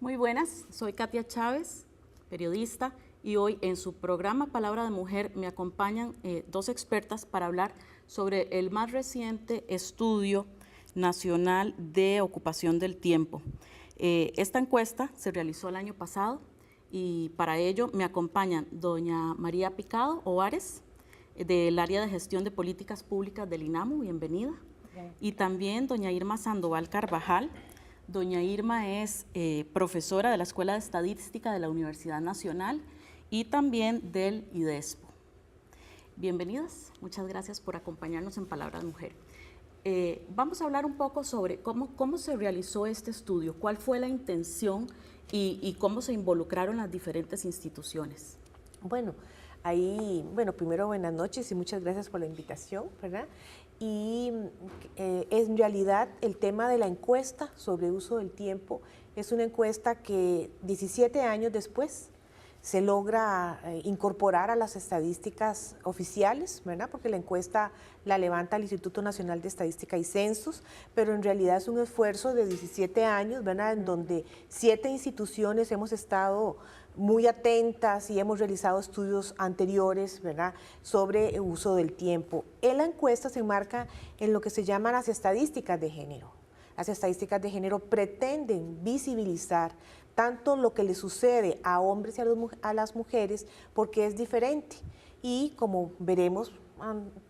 Muy buenas, soy Katia Chávez, periodista, y hoy en su programa Palabra de Mujer me acompañan dos expertas para hablar sobre el más reciente estudio nacional de ocupación del tiempo. Esta encuesta se realizó el año pasado y para ello me acompañan doña María Picado Ovares, del área de gestión de políticas públicas del INAMU, bienvenida, y también doña Irma Sandoval Carvajal. Doña Irma es profesora de la Escuela de Estadística de la Universidad Nacional y también del IDESPO. Bienvenidas, muchas gracias por acompañarnos en Palabra de Mujer. Vamos a hablar un poco sobre cómo se realizó este estudio, cuál fue la intención y cómo se involucraron las diferentes instituciones. Bueno, primero buenas noches y muchas gracias por la invitación, ¿verdad? Y en realidad el tema de la encuesta sobre uso del tiempo es una encuesta que 17 años después se logra incorporar a las estadísticas oficiales, ¿verdad? Porque la encuesta la levanta el Instituto Nacional de Estadística y Censos, pero en realidad es un esfuerzo de 17 años, ¿verdad? En donde 7 instituciones hemos estado muy atentas y hemos realizado estudios anteriores, ¿verdad?, sobre el uso del tiempo. En la encuesta se enmarca en lo que se llaman las estadísticas de género. Las estadísticas de género pretenden visibilizar tanto lo que le sucede a hombres y a las mujeres porque es diferente. Y como veremos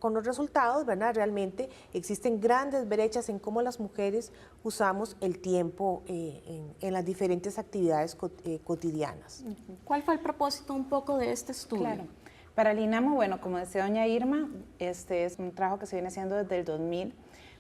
con los resultados, ¿verdad?, realmente existen grandes brechas en cómo las mujeres usamos el tiempo en las diferentes actividades cotidianas. ¿Cuál fue el propósito un poco de este estudio? Claro. Para el INAMU, bueno, como decía doña Irma, este es un trabajo que se viene haciendo desde el 2000,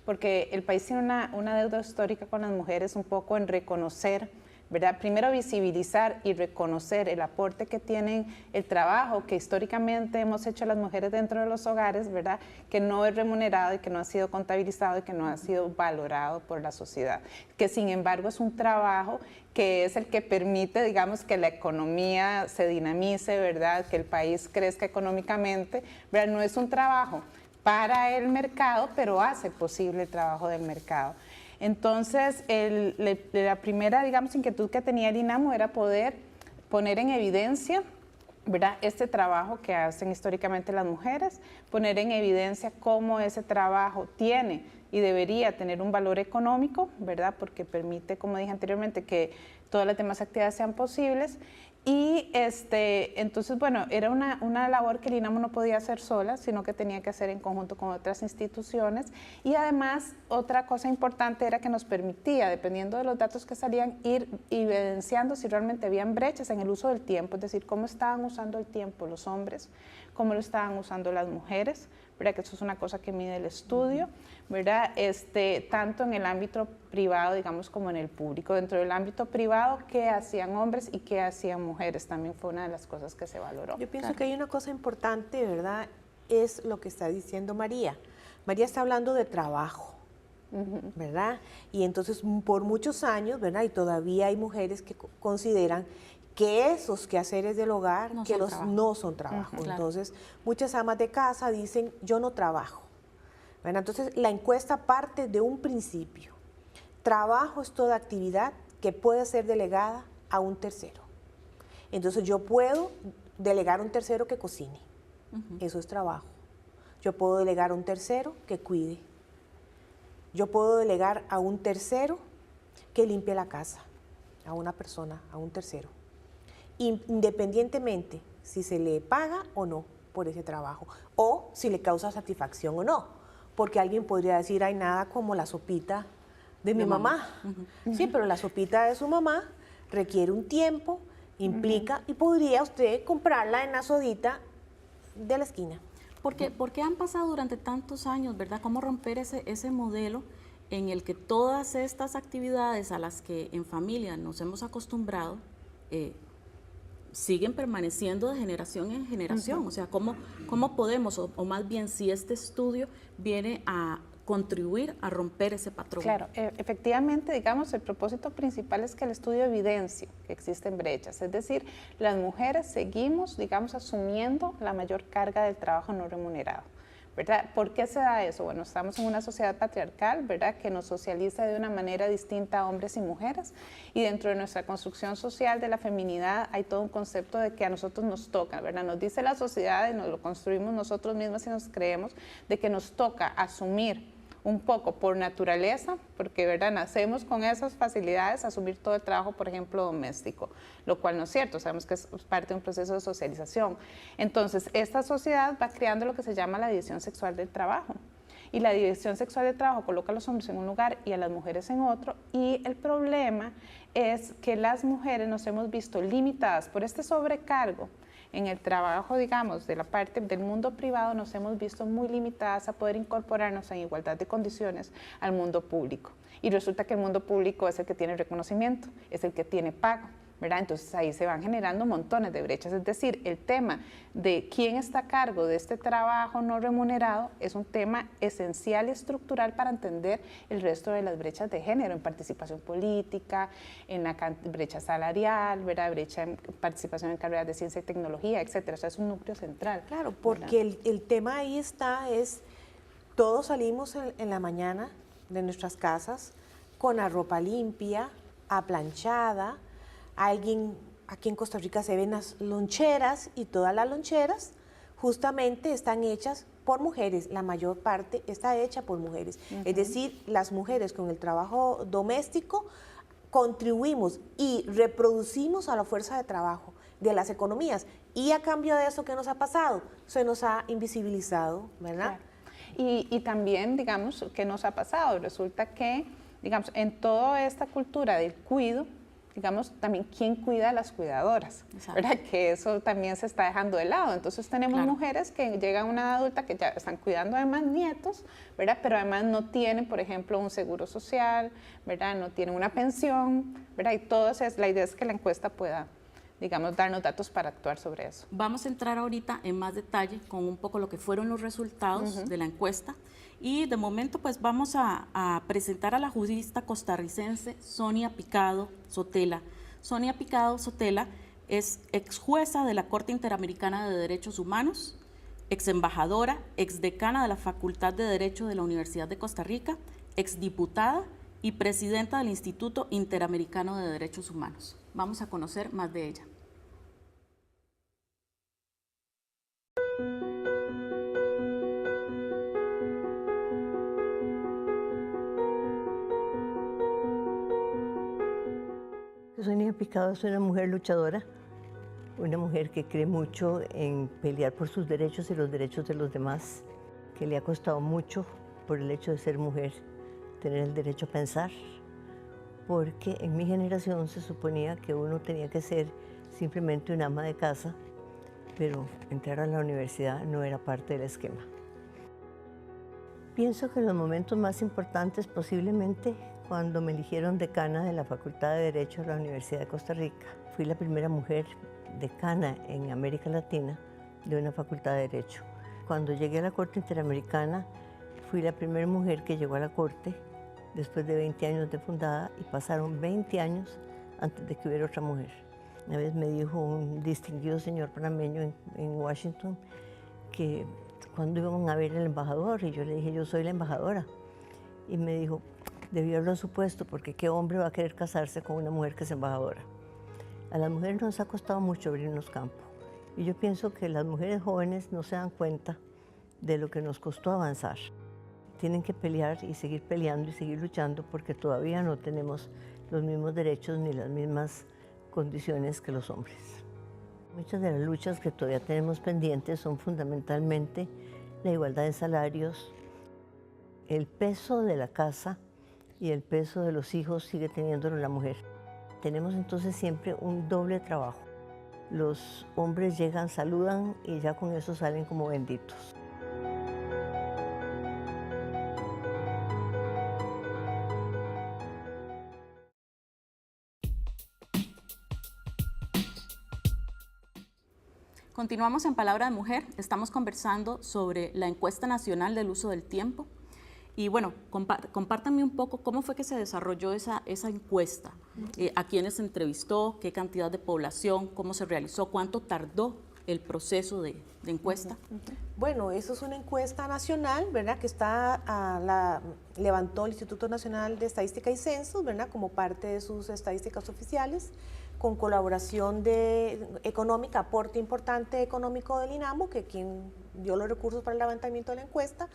porque el país tiene una deuda histórica con las mujeres un poco en reconocer, ¿verdad? Primero visibilizar y reconocer el aporte que tienen, el trabajo que históricamente hemos hecho las mujeres dentro de los hogares, ¿verdad? Que no es remunerado y que no ha sido contabilizado y que no ha sido valorado por la sociedad. Que sin embargo es un trabajo que es el que permite, digamos, que la economía se dinamice, ¿verdad? Que el país crezca económicamente, ¿verdad? No es un trabajo para el mercado, pero hace posible el trabajo del mercado. Entonces, la primera, digamos, inquietud que tenía el INAMU era poder poner en evidencia, ¿verdad?, este trabajo que hacen históricamente las mujeres, poner en evidencia cómo ese trabajo tiene y debería tener un valor económico, ¿verdad?, porque permite, como dije anteriormente, que todas las demás actividades sean posibles. Y entonces, bueno, era una labor que el INAMU no podía hacer sola, sino que tenía que hacer en conjunto con otras instituciones. Y además, otra cosa importante era que nos permitía, dependiendo de los datos que salían, ir evidenciando si realmente habían brechas en el uso del tiempo, es decir, cómo estaban usando el tiempo los hombres, cómo lo estaban usando las mujeres, ¿verdad? Que eso es una cosa que mide el estudio, ¿verdad? Tanto en el ámbito privado, digamos, como en el público. Dentro del ámbito privado, ¿qué hacían hombres y qué hacían mujeres? También fue una de las cosas que se valoró. Yo pienso que hay una cosa importante, ¿verdad? Es lo que está diciendo María. María está hablando de trabajo, ¿verdad? Y entonces por muchos años, ¿verdad?, y todavía hay mujeres que consideran que esos quehaceres del hogar no son trabajo. Claro. Entonces, muchas amas de casa dicen, yo no trabajo. Bueno, entonces, la encuesta parte de un principio. Trabajo es toda actividad que puede ser delegada a un tercero. Entonces, yo puedo delegar a un tercero que cocine. Eso es trabajo. Yo puedo delegar a un tercero que cuide. Yo puedo delegar a un tercero que limpie la casa, a una persona, a un tercero, independientemente si se le paga o no por ese trabajo, o si le causa satisfacción o no, porque alguien podría decir, hay nada como la sopita de mi mamá. Sí, pero la sopita de su mamá requiere un tiempo, implica, y podría usted comprarla en la sodita de la esquina. Porque han pasado durante tantos años, ¿verdad? ¿Cómo romper ese modelo en el que todas estas actividades a las que en familia nos hemos acostumbrado siguen permaneciendo de generación en generación? O sea, ¿cómo podemos, o más bien si este estudio viene a contribuir a romper ese patrón? Claro, efectivamente, digamos, el propósito principal es que el estudio evidencie que existen brechas, es decir, las mujeres seguimos, digamos, asumiendo la mayor carga del trabajo no remunerado, ¿verdad? ¿Por qué se da eso? Bueno, estamos en una sociedad patriarcal, ¿verdad?, que nos socializa de una manera distinta a hombres y mujeres, y dentro de nuestra construcción social de la feminidad hay todo un concepto de que a nosotros nos toca, ¿verdad? Nos dice la sociedad y nos lo construimos nosotros mismos y nos creemos de que nos toca asumir un poco por naturaleza, porque ¿verdad?, nacemos con esas facilidades, asumir todo el trabajo, por ejemplo, doméstico, lo cual no es cierto, sabemos que es parte de un proceso de socialización. Entonces, esta sociedad va creando lo que se llama la división sexual del trabajo, y la división sexual del trabajo coloca a los hombres en un lugar y a las mujeres en otro, y el problema es que las mujeres nos hemos visto limitadas por este sobrecargo. En el trabajo, digamos, de la parte del mundo privado nos hemos visto muy limitadas a poder incorporarnos en igualdad de condiciones al mundo público. Y resulta que el mundo público es el que tiene reconocimiento, es el que tiene pago, ¿verdad? Entonces ahí se van generando montones de brechas. Es decir, el tema de quién está a cargo de este trabajo no remunerado es un tema esencial y estructural para entender el resto de las brechas de género, en participación política, en la brecha salarial, ¿verdad?, brecha en participación en carreras de ciencia y tecnología, etcétera. O sea, es un núcleo central. Claro, porque el tema ahí está, todos salimos en la mañana de nuestras casas con la ropa limpia, aplanchada. Alguien, aquí en Costa Rica se ven las loncheras, y todas las loncheras justamente están hechas por mujeres, la mayor parte está hecha por mujeres. Es decir, las mujeres con el trabajo doméstico contribuimos y reproducimos a la fuerza de trabajo de las economías, y a cambio de eso, ¿qué nos ha pasado? Se nos ha invisibilizado, ¿verdad? Claro. Y también, digamos, ¿qué nos ha pasado? Resulta que, digamos, en toda esta cultura del cuido, digamos, también quién cuida a las cuidadoras, ¿verdad? Que eso también se está dejando de lado. Entonces tenemos mujeres que llegan a una edad adulta que ya están cuidando además nietos, ¿verdad? Pero además no tienen, por ejemplo, un seguro social, ¿verdad? No tienen una pensión, ¿verdad? Y todo eso, la idea es que la encuesta pueda, digamos, darnos datos para actuar sobre eso. Vamos a entrar ahorita en más detalle con un poco lo que fueron los resultados de la encuesta. Y de momento pues vamos a presentar a la jurista costarricense Sonia Picado Sotela. Sonia Picado Sotela es ex jueza de la Corte Interamericana de Derechos Humanos, ex embajadora, ex decana de la Facultad de Derecho de la Universidad de Costa Rica, ex diputada y presidenta del Instituto Interamericano de Derechos Humanos. Vamos a conocer más de ella. Sonia Picado es una mujer luchadora, una mujer que cree mucho en pelear por sus derechos y los derechos de los demás, que le ha costado mucho por el hecho de ser mujer, tener el derecho a pensar, porque en mi generación se suponía que uno tenía que ser simplemente una ama de casa, pero entrar a la universidad no era parte del esquema. Pienso que los momentos más importantes posiblemente cuando me eligieron decana de la Facultad de Derecho de la Universidad de Costa Rica. Fui la primera mujer decana en América Latina de una facultad de Derecho. Cuando llegué a la Corte Interamericana, fui la primera mujer que llegó a la Corte después de 20 años de fundada, y pasaron 20 años antes de que hubiera otra mujer. Una vez me dijo un distinguido señor panameño en Washington que cuando iban a ver al embajador, y yo le dije, yo soy la embajadora. Y me dijo, debió haberlo supuesto, porque qué hombre va a querer casarse con una mujer que es embajadora. A las mujeres nos ha costado mucho abrirnos campo, y yo pienso que las mujeres jóvenes no se dan cuenta de lo que nos costó avanzar. Tienen que pelear y seguir peleando y seguir luchando, porque todavía no tenemos los mismos derechos ni las mismas condiciones que los hombres. Muchas de las luchas que todavía tenemos pendientes son fundamentalmente la igualdad de salarios, el peso de la casa y el peso de los hijos sigue teniéndolo la mujer. Tenemos entonces siempre un doble trabajo. Los hombres llegan, saludan y ya con eso salen como benditos. Continuamos en Palabra de Mujer. Estamos conversando sobre la encuesta nacional del uso del tiempo. Y bueno, compártanme un poco cómo fue que se desarrolló esa encuesta, a quiénes se entrevistó, qué cantidad de población, cómo se realizó, cuánto tardó el proceso de encuesta? Bueno, eso es una encuesta nacional, ¿verdad? Que levantó el Instituto Nacional de Estadística y Censos, ¿verdad? Como parte de sus estadísticas oficiales, con colaboración económica, aporte importante económico del INAMO, que quien dio los recursos para el levantamiento de la encuesta,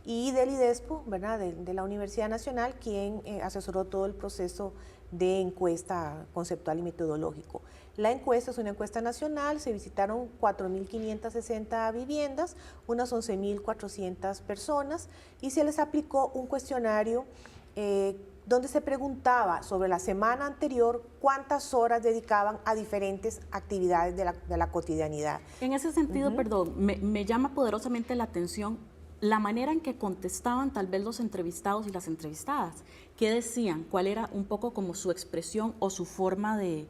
y del IDESPO, ¿verdad? De la Universidad Nacional, quien asesoró todo el proceso de encuesta conceptual y metodológico. La encuesta es una encuesta nacional, se visitaron 4.560 viviendas, unas 11.400 personas, y se les aplicó un cuestionario donde se preguntaba sobre la semana anterior cuántas horas dedicaban a diferentes actividades de la cotidianidad. En ese sentido, perdón, me llama poderosamente la atención la manera en que contestaban tal vez los entrevistados y las entrevistadas. ¿Qué decían? ¿Cuál era un poco como su expresión o su forma de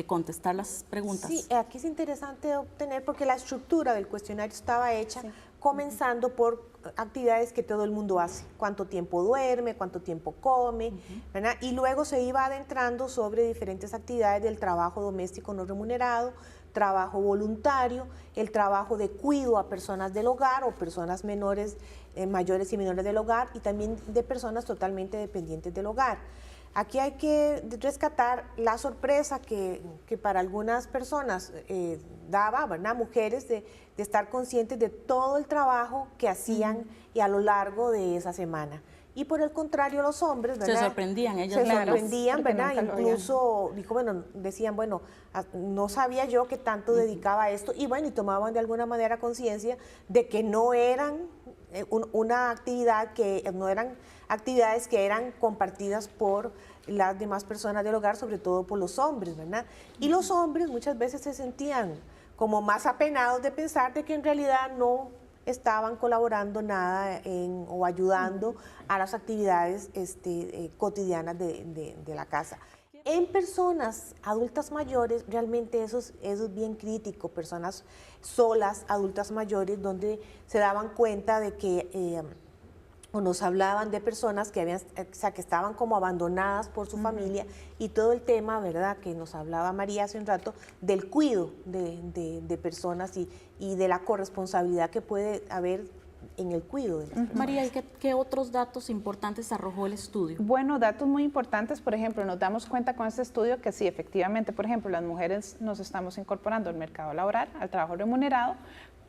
contestar las preguntas? Sí, aquí es interesante obtener porque la estructura del cuestionario estaba hecha comenzando por actividades que todo el mundo hace, cuánto tiempo duerme, cuánto tiempo come, ¿verdad? Y luego se iba adentrando sobre diferentes actividades del trabajo doméstico no remunerado, trabajo voluntario, el trabajo de cuidado a personas del hogar o personas menores, mayores y menores del hogar, y también de personas totalmente dependientes del hogar. Aquí hay que rescatar la sorpresa que para algunas personas daba, ¿verdad? Mujeres, de estar conscientes de todo el trabajo que hacían y a lo largo de esa semana. Y por el contrario, los hombres, ¿verdad? Se sorprendían, ellos se sorprendían, ¿verdad? Incluso decían, bueno, no sabía yo que tanto dedicaba a esto, y bueno, y tomaban de alguna manera conciencia de que no eran una actividad no eran actividades que eran compartidas por las demás personas del hogar, sobre todo por los hombres, ¿verdad? Y los hombres muchas veces se sentían como más apenados de pensar de que en realidad no estaban colaborando nada o ayudando a las actividades cotidianas de la casa. En personas adultas mayores, realmente eso es bien crítico, personas solas, adultas mayores, donde se daban cuenta de que, o nos hablaban de personas que que estaban como abandonadas por su familia, y todo el tema, ¿verdad?, que nos hablaba María hace un rato, del cuidado de personas y de la corresponsabilidad que puede haber en el cuidado de las personas. María, ¿y qué otros datos importantes arrojó el estudio? Bueno, datos muy importantes, por ejemplo, nos damos cuenta con este estudio que sí, efectivamente, por ejemplo, las mujeres nos estamos incorporando al mercado laboral, al trabajo remunerado,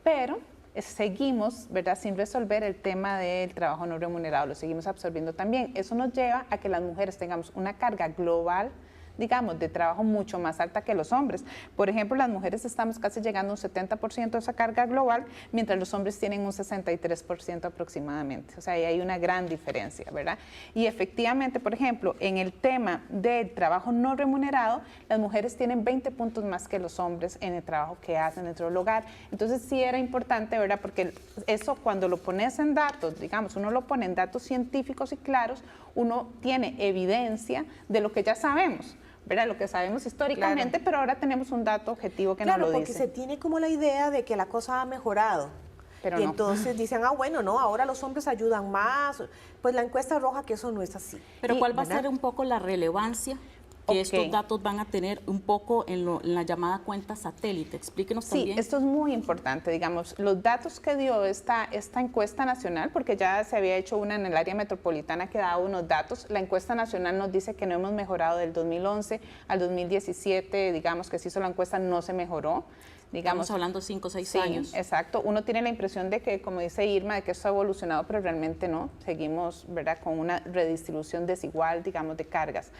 pero seguimos, ¿verdad?, sin resolver el tema del trabajo no remunerado, lo seguimos absorbiendo también. Eso nos lleva a que las mujeres tengamos una carga global, digamos, de trabajo mucho más alta que los hombres. Por ejemplo, las mujeres estamos casi llegando a un 70% de esa carga global, mientras los hombres tienen un 63% aproximadamente. O sea, ahí hay una gran diferencia, ¿verdad? Y efectivamente, por ejemplo, en el tema del trabajo no remunerado, las mujeres tienen 20 puntos más que los hombres en el trabajo que hacen dentro del hogar. Entonces, sí era importante, ¿verdad? Porque eso, cuando lo pones en datos, digamos, uno lo pone en datos científicos y claros, uno tiene evidencia de lo que ya sabemos, ¿verdad? Lo que sabemos históricamente, claro, pero ahora tenemos un dato objetivo que nos lo dice. Claro, porque se tiene como la idea de que la cosa ha mejorado. Pero y no. Entonces dicen, bueno, no, ahora los hombres ayudan más. Pues la encuesta arroja que eso no es así. Pero ¿cuál va a ser un poco la relevancia que estos datos van a tener un poco en la llamada cuenta satélite? Explíquenos también. Sí, esto es muy importante, digamos, los datos que dio esta encuesta nacional, porque ya se había hecho una en el área metropolitana que daba unos datos, la encuesta nacional nos dice que no hemos mejorado del 2011 al 2017, digamos que se hizo la encuesta, no se mejoró. Digamos, estamos hablando 5 o 6 sí, años. Exacto. Uno tiene la impresión de que, como dice Irma, de que esto ha evolucionado, pero realmente no. Seguimos, ¿verdad?, con una redistribución desigual, digamos, de cargas.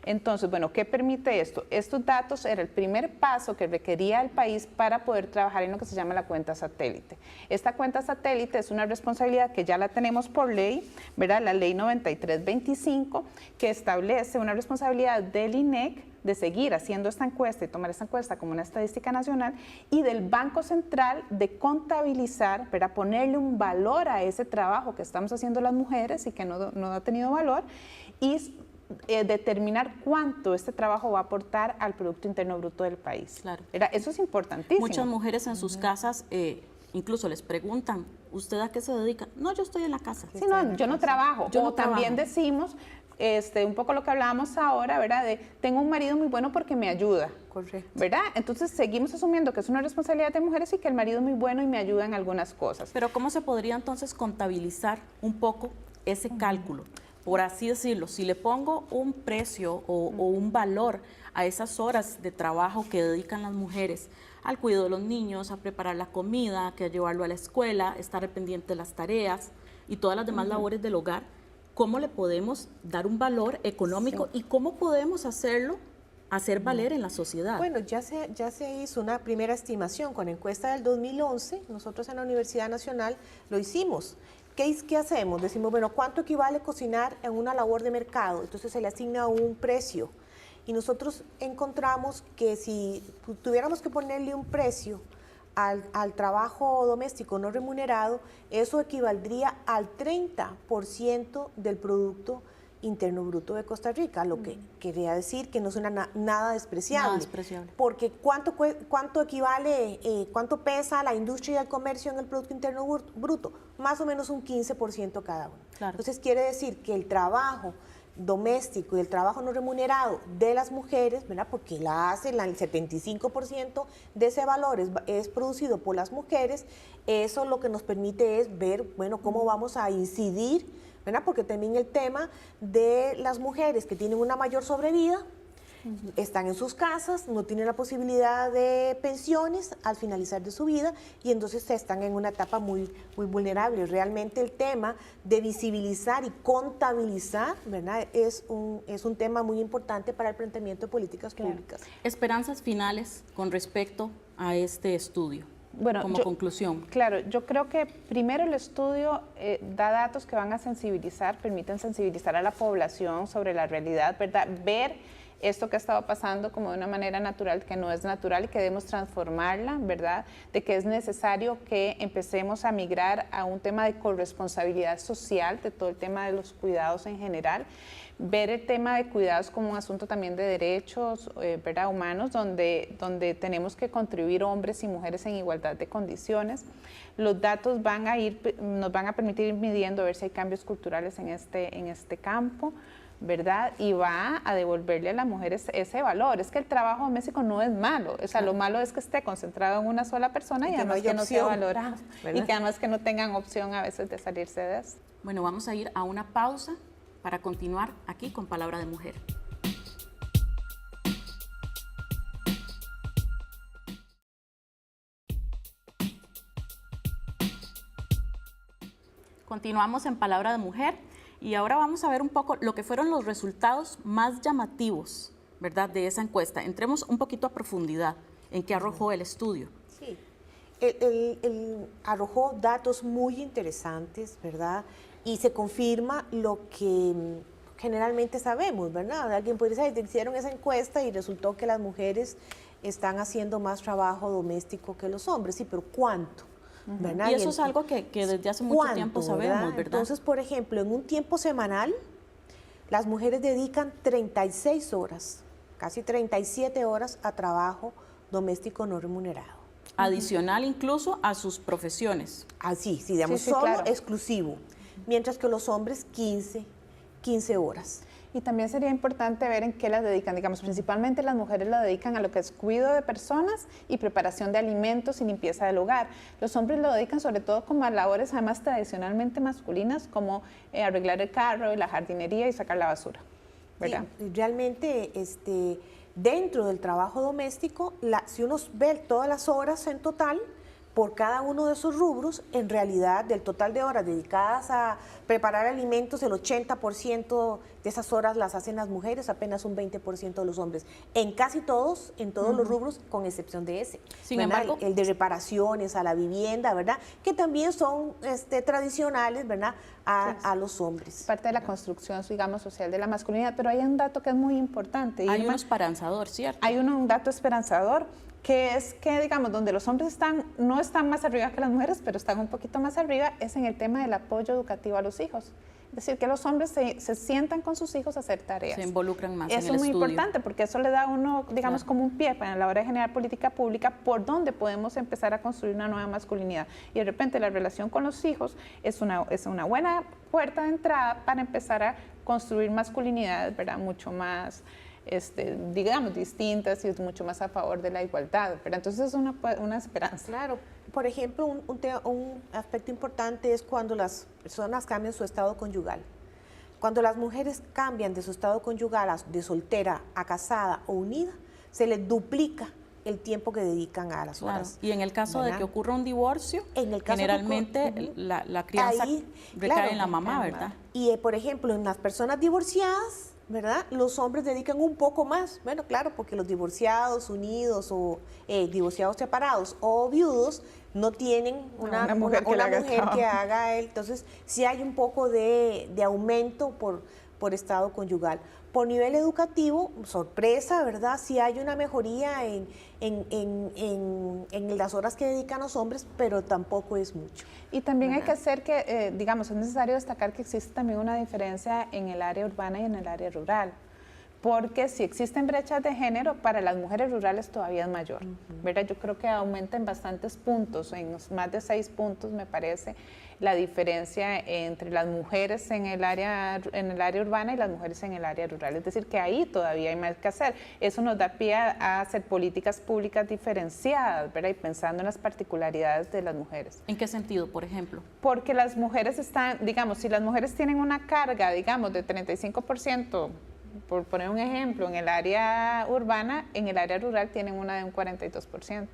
Entonces, bueno, ¿qué permite esto? Estos datos era el primer paso que requería el país para poder trabajar en lo que se llama la cuenta satélite. Esta cuenta satélite es una responsabilidad que ya la tenemos por ley, ¿verdad? La ley 9325, que establece una responsabilidad del INEC de seguir haciendo esta encuesta y tomar esta encuesta como una estadística nacional, y del Banco Central de contabilizar, para ponerle un valor a ese trabajo que estamos haciendo las mujeres y que no ha tenido valor, y determinar cuánto este trabajo va a aportar al Producto Interno Bruto del país. Claro. Eso es importantísimo. Muchas mujeres en sus casas incluso les preguntan, ¿usted a qué se dedica? No, yo estoy en la casa. Sí, no, yo no trabajo. También decimos, un poco lo que hablábamos ahora, ¿verdad? De tengo un marido muy bueno porque me ayuda. Correcto. ¿Verdad? Entonces seguimos asumiendo que es una responsabilidad de mujeres y que el marido es muy bueno y me ayuda en algunas cosas. Pero ¿cómo se podría entonces contabilizar un poco ese cálculo? Por así decirlo, si le pongo un precio o un valor a esas horas de trabajo que dedican las mujeres al cuidado de los niños, a preparar la comida, que a llevarlo a la escuela, estar pendiente de las tareas y todas las demás labores del hogar, ¿cómo le podemos dar un valor económico y cómo podemos hacer valer en la sociedad? Bueno, ya se hizo una primera estimación con la encuesta del 2011, nosotros en la Universidad Nacional lo hicimos. ¿Qué hacemos? Decimos, bueno, ¿cuánto equivale cocinar en una labor de mercado? Entonces se le asigna un precio. Y nosotros encontramos que si tuviéramos que ponerle un precio al trabajo doméstico no remunerado, eso equivaldría al 30% del Producto Interno Bruto de Costa Rica, lo que quería decir que no suena nada despreciable. Nada despreciable. Porque ¿cuánto equivale, cuánto pesa la industria y el comercio en el Producto Interno Bruto? Más o menos un 15% cada uno. Claro. Entonces quiere decir que el trabajo doméstico y el trabajo no remunerado de las mujeres, ¿verdad? Porque la hace el 75% de ese valor es producido por las mujeres, eso lo que nos permite es ver, bueno, cómo vamos a incidir, ¿verdad? Porque también el tema de las mujeres que tienen una mayor sobrevida, están en sus casas, no tienen la posibilidad de pensiones al finalizar de su vida y entonces están en una etapa muy vulnerable. Realmente el tema de visibilizar y contabilizar, ¿verdad? Es un tema muy importante para el planteamiento de políticas públicas. Esperanzas finales con respecto a este estudio. Bueno, como conclusión. Claro, yo creo que primero el estudio da datos que van a sensibilizar, permiten sensibilizar a la población sobre la realidad, ¿verdad? Ver esto que ha estado pasando como de una manera natural, que no es natural y que debemos transformarla, ¿verdad? De que es necesario que empecemos a migrar a un tema de corresponsabilidad social, de todo el tema de los cuidados en general, ver el tema de cuidados como un asunto también de derechos, ¿verdad? Humanos, donde tenemos que contribuir hombres y mujeres en igualdad de condiciones. Los datos nos van a permitir ir midiendo, a ver si hay cambios culturales en este campo, ¿verdad? Y va a devolverle a las mujeres ese valor. Es que el trabajo doméstico no es malo, o sea, lo malo es que esté concentrado en una sola persona y además que no sea valorado, y que además que no tengan opción a veces de salirse de eso. Bueno, vamos a ir a una pausa para continuar aquí con Palabra de Mujer. Continuamos en Palabra de Mujer y ahora vamos a ver un poco lo que fueron los resultados más llamativos, ¿verdad?, de esa encuesta. Entremos un poquito a profundidad en qué arrojó el estudio. Sí, el arrojó datos muy interesantes, ¿verdad? Y se confirma lo que generalmente sabemos, ¿verdad? Alguien podría decir, hicieron esa encuesta y resultó que las mujeres están haciendo más trabajo doméstico que los hombres. Sí, pero ¿cuánto? ¿Verdad? Y eso es algo que desde hace mucho tiempo sabemos, ¿verdad? Entonces, por ejemplo, en un tiempo semanal, las mujeres dedican 36 horas, casi 37 horas a trabajo doméstico no remunerado. Adicional incluso a sus profesiones. Así, sí, digamos, sí, solo claro. exclusivo, mientras que los hombres 15 horas. Y también sería importante ver en qué las dedican. Digamos, principalmente las mujeres la dedican a lo que es cuidado de personas y preparación de alimentos y limpieza del hogar. Los hombres lo dedican sobre todo como a labores además tradicionalmente masculinas, como arreglar el carro, la jardinería y sacar la basura, ¿verdad? Sí, realmente, dentro del trabajo doméstico, si uno ve todas las horas en total, por cada uno de esos rubros, en realidad, del total de horas dedicadas a preparar alimentos, el 80% de esas horas las hacen las mujeres, apenas un 20% de los hombres. En casi todos, en todos los rubros, con excepción de ese. Sin embargo, el de reparaciones a la vivienda, ¿verdad? Que también son tradicionales, ¿verdad? A los hombres. Parte de la construcción, digamos, social de la masculinidad, pero hay un dato que es muy importante. Hay un esperanzador, ¿cierto? Hay un dato esperanzador, que es que, digamos, donde los hombres no están más arriba que las mujeres, pero están un poquito más arriba, es en el tema del apoyo educativo a los hijos. Es Es decir, que los hombres se sientan con sus hijos a hacer tareas. Se involucran más en el Eso es muy estudio. importante porque eso le da a uno, digamos, como un pie para a la hora de generar política pública por donde podemos empezar a construir una nueva masculinidad. Y de repente la relación con los hijos es una buena puerta de entrada para empezar a construir masculinidades, ¿verdad? Mucho más, digamos, distintas y es mucho más a favor de la igualdad, ¿verdad? Entonces es una esperanza. Claro, por ejemplo, un aspecto importante es cuando las personas cambian su estado conyugal. Cuando las mujeres cambian de su estado conyugal de soltera a casada o unida, se les duplica el tiempo que dedican a las Claro. horas. Y en el caso ¿verdad? de que ocurra un divorcio, En el caso generalmente la crianza recae claro, en la mamá, ¿verdad? Y por ejemplo, en las personas divorciadas, ¿verdad? Los hombres dedican un poco más. Bueno, claro, porque los divorciados, unidos o divorciados separados o viudos no tienen una mujer que haga él. Entonces, sí hay un poco de aumento por estado conyugal. Por nivel educativo, sorpresa, ¿verdad? Sí hay una mejoría en las horas que dedican los hombres, pero tampoco es mucho. Y también ¿verdad? hay que hacer que, digamos, es necesario destacar que existe también una diferencia en el área urbana y en el área rural. Porque si existen brechas de género, para las mujeres rurales todavía es mayor, ¿verdad? Yo creo que aumenta en bastantes puntos, en más de 6 puntos me parece, la diferencia entre las mujeres en el área urbana y las mujeres en el área rural. Es decir, que ahí todavía hay más que hacer. Eso nos da pie a hacer políticas públicas diferenciadas, ¿verdad? Y pensando en las particularidades de las mujeres. ¿En qué sentido, por ejemplo? Porque las mujeres están, digamos, si las mujeres tienen una carga, digamos, de 35%, por poner un ejemplo, en el área urbana, en el área rural tienen una de un 42%.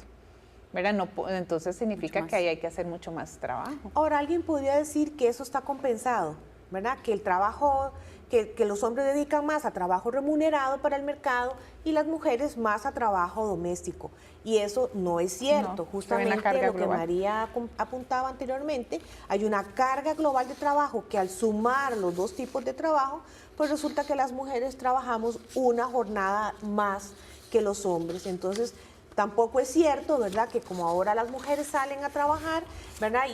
¿Verdad? No, entonces significa que ahí hay que hacer mucho más trabajo. Ahora, alguien podría decir que eso está compensado, ¿verdad? Que el trabajo, que los hombres dedican más a trabajo remunerado para el mercado y las mujeres más a trabajo doméstico. Y eso no es cierto. No, justamente lo que María apuntaba anteriormente, hay una carga global de trabajo que al sumar los dos tipos de trabajo, pues resulta que las mujeres trabajamos una jornada más que los hombres. Entonces, tampoco es cierto, ¿verdad?, que como ahora las mujeres salen a trabajar, ¿verdad?,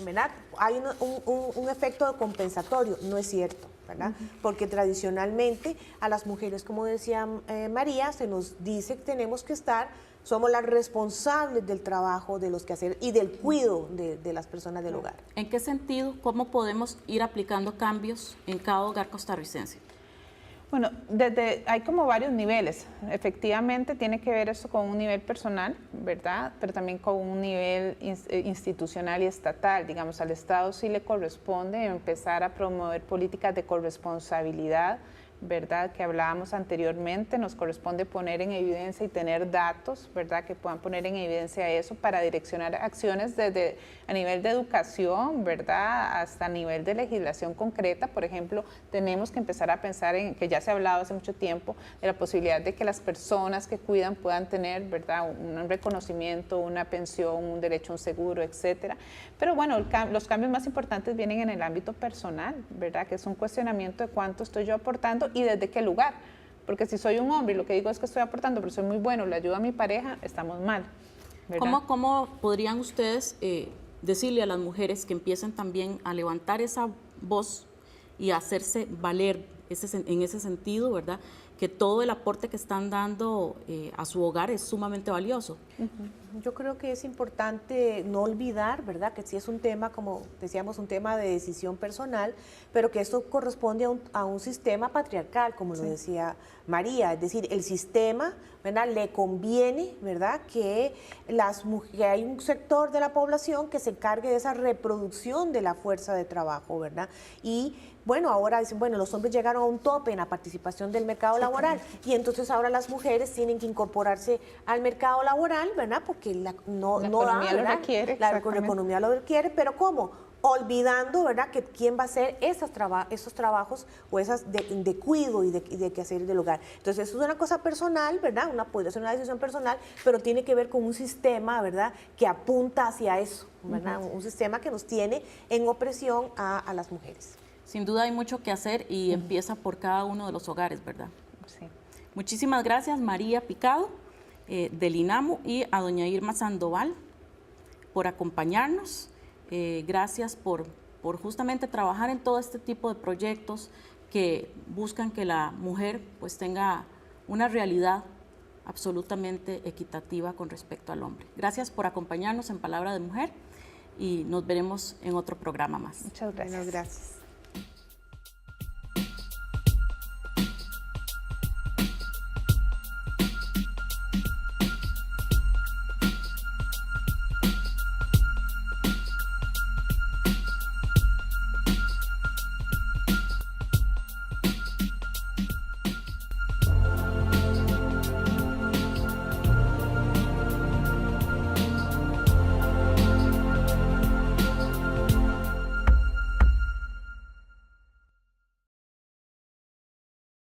¿verdad?, hay un efecto compensatorio. No es cierto, ¿verdad? Porque tradicionalmente a las mujeres, como decía María, se nos dice que tenemos que somos las responsables del trabajo, de los quehaceres y del cuidado de las personas del hogar. ¿En qué sentido? ¿Cómo podemos ir aplicando cambios en cada hogar costarricense? Bueno, hay como varios niveles. Efectivamente tiene que ver eso con un nivel personal, ¿verdad? Pero también con un nivel institucional y estatal. Digamos, al Estado sí le corresponde empezar a promover políticas de corresponsabilidad, ¿verdad?, que hablábamos anteriormente. Nos corresponde poner en evidencia y tener datos, ¿verdad?, que puedan poner en evidencia eso para direccionar acciones desde a nivel de educación, ¿verdad?, hasta a nivel de legislación concreta. Por ejemplo, tenemos que empezar a pensar en, que ya se ha hablado hace mucho tiempo, de la posibilidad de que las personas que cuidan puedan tener, ¿verdad?, un reconocimiento, una pensión, un derecho a un seguro, etcétera. Pero bueno, los cambios más importantes vienen en el ámbito personal, ¿verdad?, que es un cuestionamiento de cuánto estoy yo aportando y desde qué lugar, porque si soy un hombre y lo que digo es que estoy aportando, pero soy muy bueno, le ayudo a mi pareja, estamos mal, ¿verdad? ¿Cómo podrían ustedes decirle a las mujeres que empiecen también a levantar esa voz y a hacerse valer en ese sentido, ¿verdad?, que todo el aporte que están dando a su hogar es sumamente valioso? Yo creo que es importante no olvidar, ¿verdad?, que sí es un tema, como decíamos, un tema de decisión personal, pero que esto corresponde a un sistema patriarcal, como lo decía María. Es decir, el sistema, ¿verdad?, le conviene, ¿verdad?, que hay un sector de la población que se encargue de esa reproducción de la fuerza de trabajo, ¿verdad? Y bueno, ahora dicen, bueno, los hombres llegaron a un tope en la participación del mercado laboral y entonces ahora las mujeres tienen que incorporarse al mercado laboral, ¿verdad?, porque la economía lo requiere. La economía lo requiere, pero ¿cómo? Olvidando, ¿verdad?, que quién va a hacer esos trabajos o esas de cuidado y de quehacer del hogar. Entonces, eso es una cosa personal, ¿verdad? Puede ser una decisión personal, pero tiene que ver con un sistema, ¿verdad?, que apunta hacia eso, ¿verdad? Un sistema que nos tiene en opresión a las mujeres. Sin duda hay mucho que hacer y empieza por cada uno de los hogares, ¿verdad? Sí. Muchísimas gracias, María Picado, del INAMU, y a doña Irma Sandoval por acompañarnos. Gracias por por justamente trabajar en todo este tipo de proyectos que buscan que la mujer pues tenga una realidad absolutamente equitativa con respecto al hombre. Gracias por acompañarnos en Palabra de Mujer y nos veremos en otro programa más. Muchas gracias. Bueno, gracias.